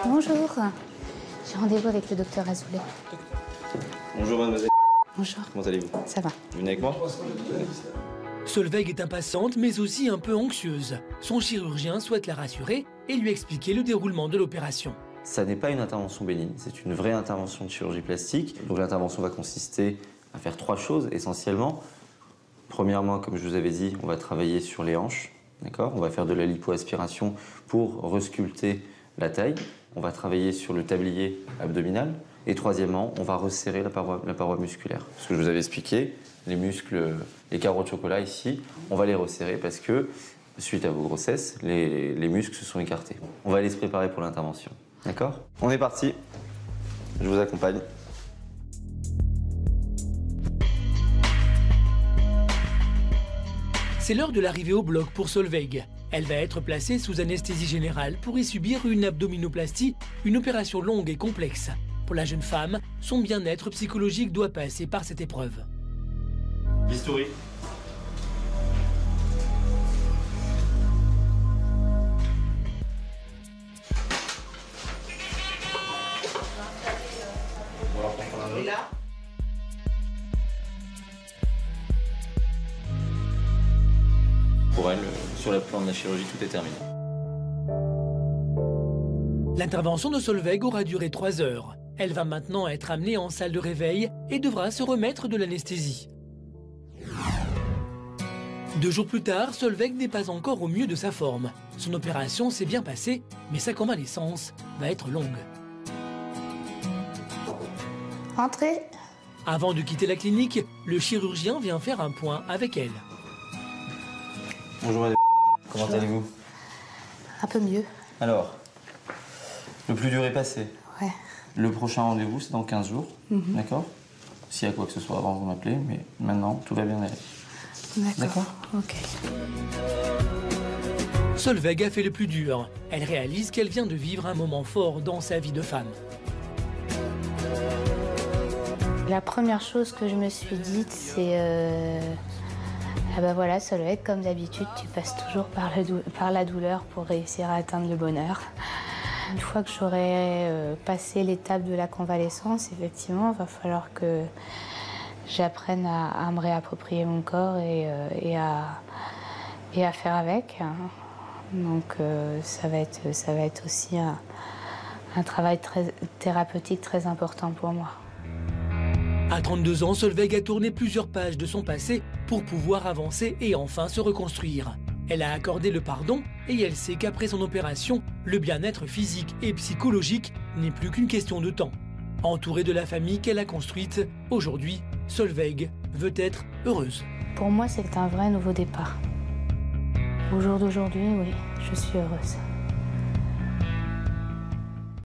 Bonjour, j'ai rendez-vous avec le docteur Azoulay. Bonjour mademoiselle. Bonjour. Comment allez-vous? Ça va. Vous venez avec moi? Solveig est impatiente mais aussi un peu anxieuse. Son chirurgien souhaite la rassurer et lui expliquer le déroulement de l'opération. Ça n'est pas une intervention bénigne, c'est une vraie intervention de chirurgie plastique. Donc l'intervention va consister à faire 3 choses essentiellement. Premièrement, comme je vous avais dit, on va travailler sur les hanches. D'accord? On va faire de la lipoaspiration pour resculpter la taille. On va travailler sur le tablier abdominal. Et troisièmement, on va resserrer la paroi musculaire. Ce que je vous avais expliqué, les muscles, les carreaux de chocolat ici, on va les resserrer parce que, suite à vos grossesses, les muscles se sont écartés. On va aller se préparer pour l'intervention. D'accord? On est parti. Je vous accompagne. C'est l'heure de l'arrivée au bloc pour Solveig. Elle va être placée sous anesthésie générale pour y subir une abdominoplastie, une opération longue et complexe. Pour la jeune femme, son bien-être psychologique doit passer par cette épreuve. Bistouri. Pour elle, sur le plan de la chirurgie, tout est terminé. L'intervention de Solveig aura duré 3 heures. Elle va maintenant être amenée en salle de réveil et devra se remettre de l'anesthésie. 2 jours plus tard, Solveig n'est pas encore au mieux de sa forme. Son opération s'est bien passée, mais sa convalescence va être longue. Entrez. Avant de quitter la clinique, le chirurgien vient faire un point avec elle. Bonjour madame. Comment allez-vous? Un peu mieux. Alors, le plus dur est passé. Ouais. Le prochain rendez-vous, c'est dans 15 jours. D'accord? S'il y a quoi que ce soit avant, vous m'appelez, mais maintenant, tout va bien aller. D'accord. Ok. Solveig a fait le plus dur. Elle réalise qu'elle vient de vivre un moment fort dans sa vie de femme. La première chose que je me suis dite, c'est ah ben voilà, Solveig, comme d'habitude, tu passes toujours par la douleur pour réussir à atteindre le bonheur. Une fois que j'aurai passé l'étape de la convalescence, effectivement, il va falloir que j'apprenne à me réapproprier mon corps et à faire avec. Donc ça va être aussi un travail très thérapeutique très important pour moi. À 32 ans, Solveig a tourné plusieurs pages de son passé pour pouvoir avancer et enfin se reconstruire. Elle a accordé le pardon et elle sait qu'après son opération, le bien-être physique et psychologique n'est plus qu'une question de temps. Entourée de la famille qu'elle a construite, aujourd'hui, Solveig veut être heureuse. Pour moi, c'est un vrai nouveau départ. Au jour d'aujourd'hui, oui, je suis heureuse.